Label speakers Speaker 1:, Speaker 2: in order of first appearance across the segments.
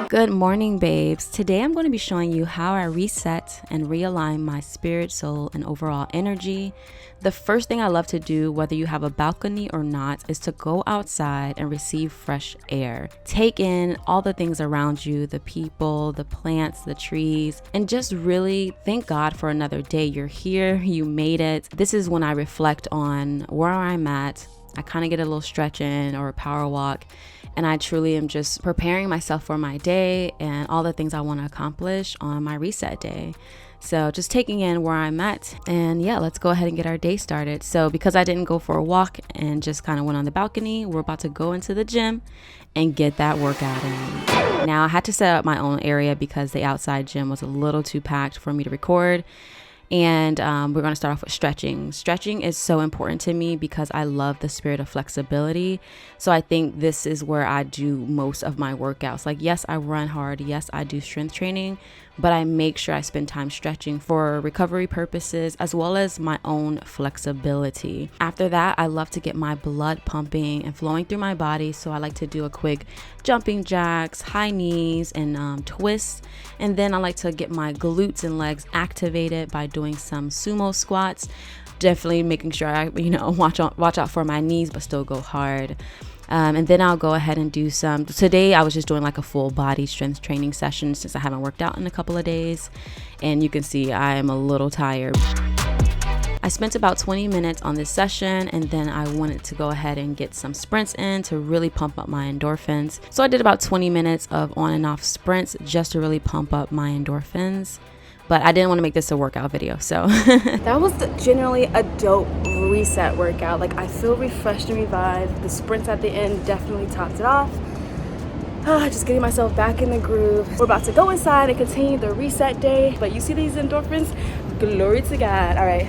Speaker 1: Good morning, babes. Today I'm going to be showing you how I reset and realign my spirit, soul, and overall energy. The first thing I love to do, whether you have a balcony or not, is to go outside and receive fresh air. Take in all the things around you, the people, the plants, the trees, and just really thank God for another day. You're here, you made it. This is when I reflect on where I'm at. I kind of get a little stretch in or a power walk, and I truly am just preparing myself for my day and all the things I want to accomplish on my reset day. So just taking in where I'm at, and yeah, let's go ahead and get our day started. So because I didn't go for a walk and just kind of went on the balcony, we're about to go into the gym and get that workout in. Now I had to set up my own area because the outside gym was a little too packed for me to record. And we're going to start off with stretching. Stretching is so important to me because I love the spirit of flexibility. So I think this is where I do most of my workouts. Like, yes, I run hard. Yes, I do strength training, but I make sure I spend time stretching for recovery purposes as well as my own flexibility. After that, I love to get my blood pumping and flowing through my body. So I like to do a quick jumping jacks, high knees, and twists. And then I like to get my glutes and legs activated by doing some sumo squats. Definitely making sure I, watch out for my knees, but still go hard. And then I'll go ahead and do some. Today I was just doing like a full body strength training session since I haven't worked out in a couple of days. And you can see I am a little tired. I spent about 20 minutes on this session, and then I wanted to go ahead and get some sprints in to really pump up my endorphins. So I did about 20 minutes of on and off sprints just to really pump up my endorphins. But I didn't want to make this a workout video, so.
Speaker 2: That was generally a dope reset workout. Like, I feel refreshed and revived. The sprints at the end definitely topped it off. Just getting myself back in the groove. We're about to go inside and continue the reset day. But you see these endorphins? Glory to God. All right,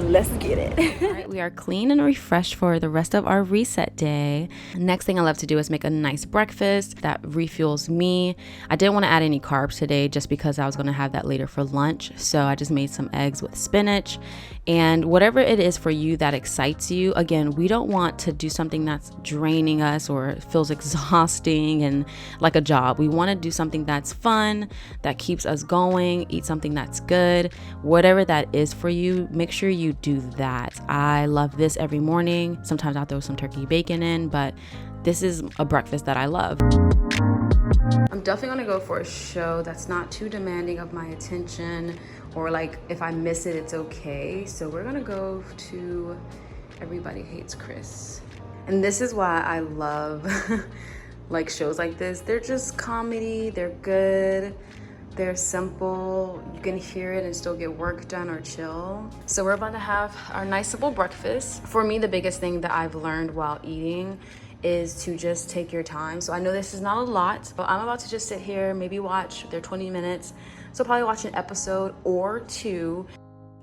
Speaker 2: let's get it.
Speaker 1: All right, we are clean and refreshed for the rest of our reset day. Next thing I love to do is make a nice breakfast that refuels me. I didn't want to add any carbs today just because I was going to have that later for lunch. So I just made some eggs with spinach. And whatever it is for you that excites you, again, we don't want to do something that's draining us or feels exhausting and like a job. We want to do something that's fun, that keeps us going, eat something that's good. Whatever that is for you, make sure you do that. I love this every morning. Sometimes I'll throw some turkey bacon in, but this is a breakfast that I love. I'm definitely gonna go for a show that's not too demanding of my attention, or like if I miss it, it's okay. So we're gonna go to Everybody Hates Chris. And this is why I love like shows like this. They're just comedy, they're good, they're simple, you can hear it and still get work done or chill. So we're about to have our nice simple breakfast. For me, the biggest thing that I've learned while eating is to just take your time. So I know this is not a lot, but I'm about to just sit here, maybe watch, they're 20 minutes. So probably watch an episode or two.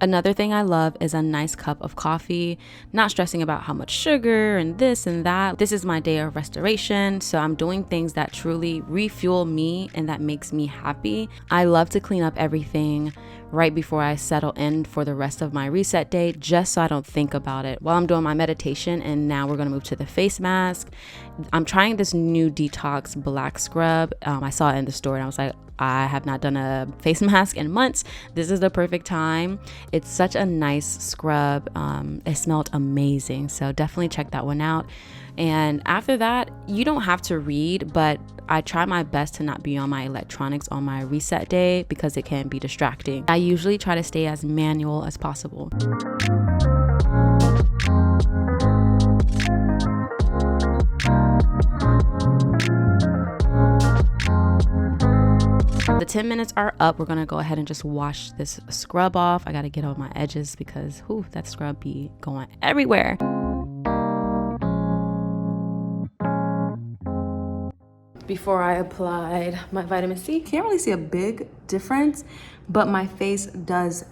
Speaker 1: Another thing I love is a nice cup of coffee, not stressing about how much sugar and this and that. This is my day of restoration, so I'm doing things that truly refuel me and that makes me happy. I love to clean up everything right before I settle in for the rest of my reset day, just so I don't think about it while I'm doing my meditation. And now we're gonna move to the face mask. I'm trying this new detox black scrub. I saw it in the store and I was like, I have not done a face mask in months. This is the perfect time. It's such a nice scrub. It smelled amazing. So definitely check that one out. And after that, you don't have to read, but I try my best to not be on my electronics on my reset day because it can be distracting. I usually try to stay as manual as possible. The 10 minutes are up. We're gonna go ahead and just wash this scrub off. I gotta get on my edges because that scrub be going everywhere. Before I applied my vitamin C, can't really see a big difference, but my face does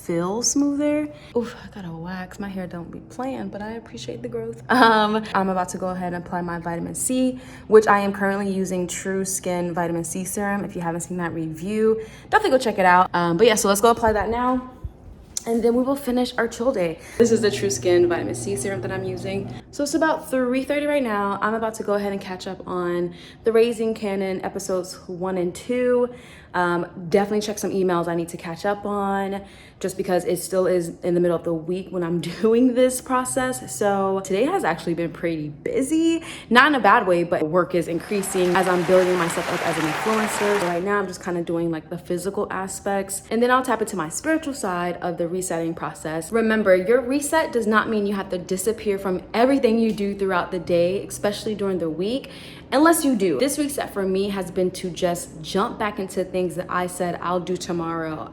Speaker 1: feel smoother. Oof, I gotta wax. My hair don't be playing, but I appreciate the growth. I'm about to go ahead and apply my vitamin C, which I am currently using True Skin Vitamin C Serum. If you haven't seen that review, definitely go check it out. But yeah, so let's go apply that now.
Speaker 2: and then we will finish our chill day. This is the True Skin Vitamin C serum that I'm using. So it's about 3:30 right now. I'm about to go ahead and catch up on the Raising Canon episodes 1 and 2. Definitely check some emails I need to catch up on, just because it still is in the middle of the week when I'm doing this process. So today has actually been pretty busy, not in a bad way, but work is increasing as I'm building myself up as an influencer. So right now I'm just kind of doing like the physical aspects, and then I'll tap into my spiritual side of the resetting process. Remember, your reset does not mean you have to disappear from everything you do throughout the day, especially during the week, unless you do. This reset for me has been to just jump back into things that I said I'll do tomorrow.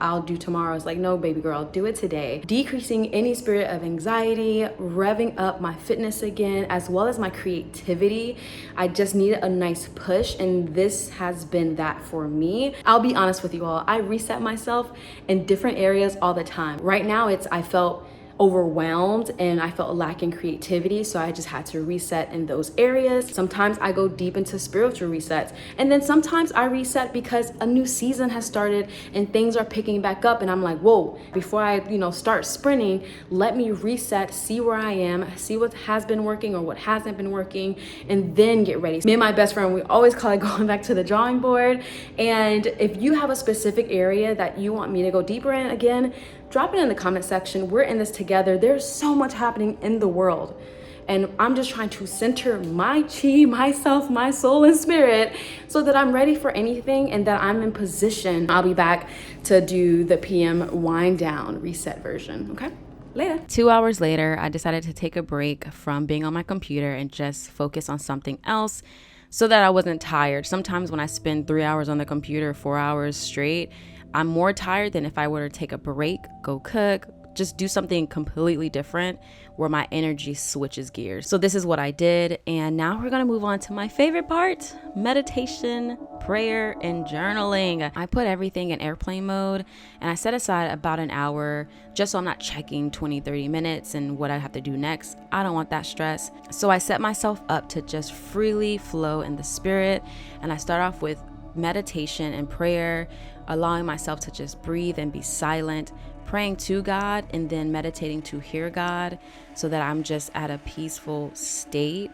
Speaker 2: It's like, no, baby girl, do it today. Decreasing any spirit of anxiety, revving up my fitness again, as well as my creativity. I just needed a nice push, and this has been that for me. I'll be honest with you all, I reset myself in different areas all the time. Right now, I felt overwhelmed and I felt lacking creativity, so I just had to reset in those areas. Sometimes I go deep into spiritual resets, and then sometimes I reset because a new season has started and things are picking back up, and I'm like, whoa, before I start sprinting, let me reset, see where I am, see what has been working or what hasn't been working, and then get ready. Me and my best friend, we always call it going back to the drawing board. And if you have a specific area that you want me to go deeper in, again, drop it in the comment section. We're in this together. There's so much happening in the world, and I'm just trying to center my chi, myself, my soul and spirit, so that I'm ready for anything and that I'm in position. I'll be back to do the PM wind down reset version. Okay, later.
Speaker 1: 2 hours later, I decided to take a break from being on my computer and just focus on something else so that I wasn't tired. Sometimes when I spend 3 hours on the computer, 4 hours straight, I'm more tired than if I were to take a break, go cook, just do something completely different where my energy switches gears. So this is what I did. And now we're going to move on to my favorite part: meditation, prayer, and journaling. I put everything in airplane mode, and I set aside about an hour just so I'm not checking 20-30 minutes and what I have to do next. I don't want that stress. So I set myself up to just freely flow in the spirit, and I start off with meditation and prayer, allowing myself to just breathe and be silent, praying to God, and then meditating to hear God so that I'm just at a peaceful state.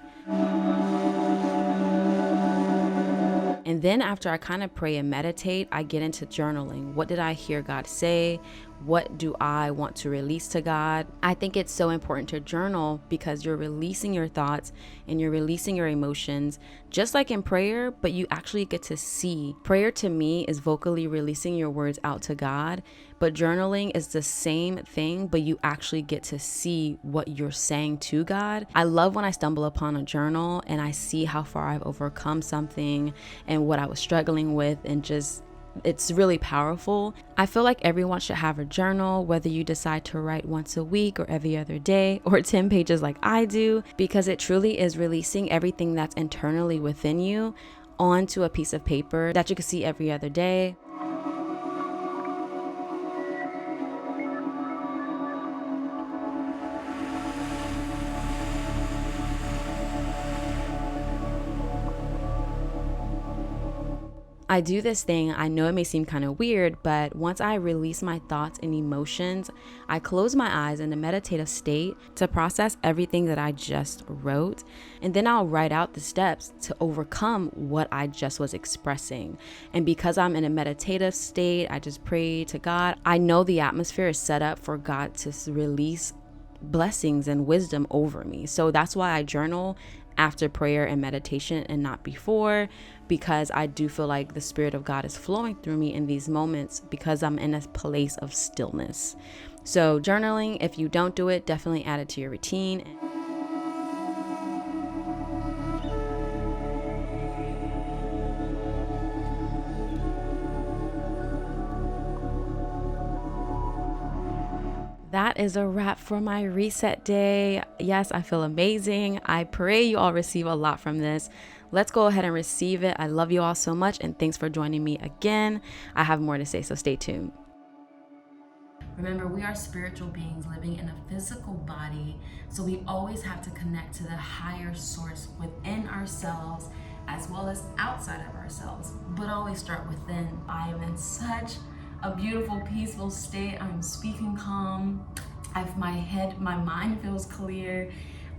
Speaker 1: And then after I kind of pray and meditate, I get into journaling. What did I hear God say? What do I want to release to God? I think it's so important to journal because you're releasing your thoughts and you're releasing your emotions, just like in prayer, but you actually get to see. Prayer to me is vocally releasing your words out to God, but journaling is the same thing, but you actually get to see what you're saying to God. I love when I stumble upon a journal and I see how far I've overcome something and what I was struggling with, and just it's really powerful. I feel like everyone should have a journal, whether you decide to write once a week or every other day or 10 pages like I do, because it truly is releasing everything that's internally within you onto a piece of paper that you can see every other day. I do this thing, I know it may seem kind of weird, but once I release my thoughts and emotions, I close my eyes in a meditative state to process everything that I just wrote, and then I'll write out the steps to overcome what I just was expressing. And because I'm in a meditative state, I just pray to God. I know the atmosphere is set up for God to release blessings and wisdom over me. So that's why I journal after prayer and meditation and not before, because I do feel like the Spirit of God is flowing through me in these moments because I'm in a place of stillness. So journaling, if you don't do it, definitely add it to your routine. That is a wrap for my reset day. Yes, I feel amazing. I pray you all receive a lot from this. Let's go ahead and receive it. I love you all so much, and thanks for joining me again. I have more to say, so stay tuned.
Speaker 2: Remember, we are spiritual beings living in a physical body, so we always have to connect to the higher source within ourselves as well as outside of ourselves, but always start within. I am in such a beautiful, peaceful state. I'm speaking calm.
Speaker 1: My mind feels clear.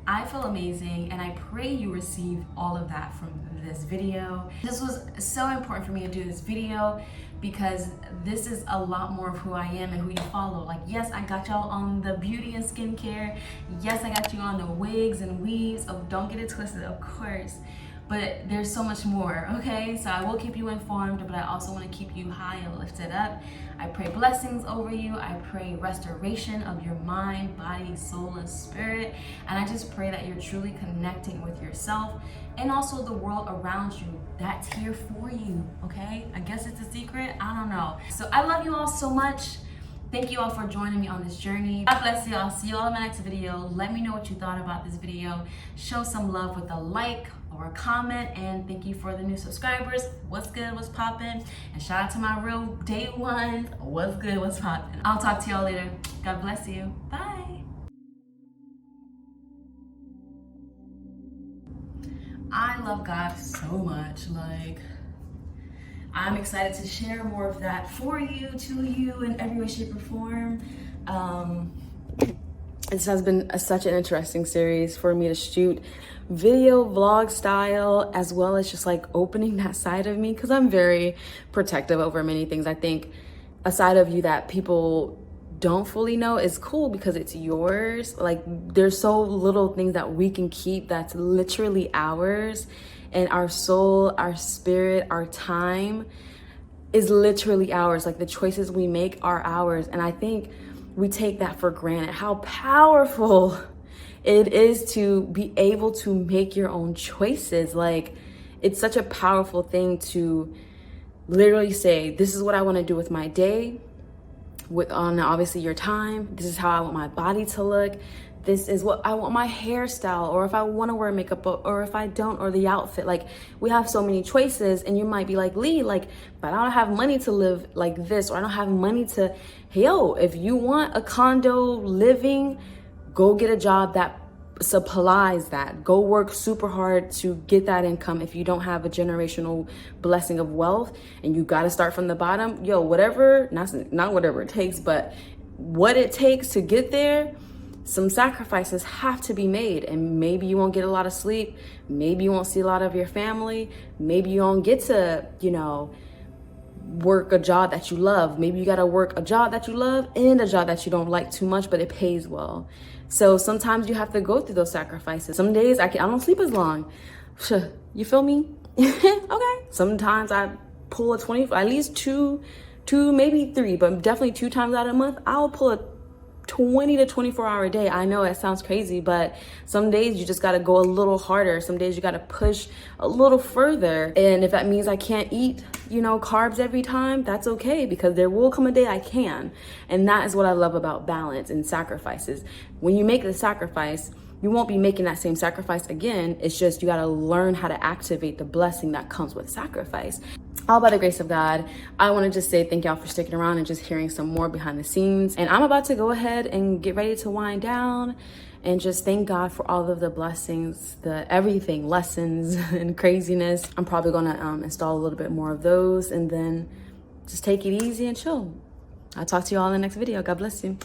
Speaker 1: I feel amazing, and I pray you receive all of that from this video. This was so important for me to do this video because this is a lot more of who I am and who you follow. Like, yes, I got y'all on the beauty and skincare. Yes, I got you on the wigs and weaves. Oh, don't get it twisted, of course. But there's so much more, okay? So I will keep you informed, but I also want to keep you high and lifted up. I pray blessings over you. I pray restoration of your mind, body, soul, and spirit. And I just pray that you're truly connecting with yourself and also the world around you that's here for you, okay? I guess it's a secret, I don't know. So I love you all so much. Thank you all for joining me on this journey. God bless you. I'll see you all in my next video. Let me know what you thought about this video. Show some love with a like or a comment, and thank you for the new subscribers. What's good, what's poppin'? And shout out to my real day ones. What's good, what's poppin'? I'll talk to y'all later. God bless you. Bye. I love God so much. Like, I'm excited to share more of that for you, to you, in every way, shape, or form. This has been such an interesting series for me to shoot video vlog style, as well as just like opening that side of me, because I'm very protective over many things. I think a side of you that people don't fully know is cool because it's yours. Like, there's so little things that we can keep that's literally ours, and our soul, our spirit, our time is literally ours. Like, the choices we make are ours, and I think we take that for granted, how powerful it is to be able to make your own choices. Like, it's such a powerful thing to literally say, this is what I want to do with my day, with on obviously your time. This is how I want my body to look. This is what I want my hairstyle, or if I want to wear makeup, or if I don't, or the outfit. Like, we have so many choices, and you might be like, Lee, like, but I don't have money to live like this, or I don't have money to, yo, if you want a condo living, go get a job that supplies that. Go work super hard to get that income. If you don't have a generational blessing of wealth and you got to start from the bottom, yo, whatever, not whatever it takes, but what it takes to get there, some sacrifices have to be made. And maybe you won't get a lot of sleep. Maybe you won't see a lot of your family. Maybe you won't get to, work a job that you love. Maybe you got to work a job that you love and a job that you don't like too much, but it pays well. So sometimes you have to go through those sacrifices. Some days I don't sleep as long. You feel me? Okay. Sometimes I pull a 20, at least two, maybe three, but definitely 2 times out of a month, I'll pull a 20 to 24 hour day. I know it sounds crazy, but some days you just got to go a little harder. Some days you got to push a little further. And if that means I can't eat, carbs every time, that's okay, because there will come a day I can. And that is what I love about balance and sacrifices. When you make the sacrifice, you won't be making that same sacrifice again. It's just you got to learn how to activate the blessing that comes with sacrifice. All by the grace of God, I want to just say thank y'all for sticking around and just hearing some more behind the scenes. And I'm about to go ahead and get ready to wind down and just thank God for all of the blessings, everything, lessons and craziness. I'm probably going to install a little bit more of those and then just take it easy and chill. I'll talk to you all in the next video. God bless you.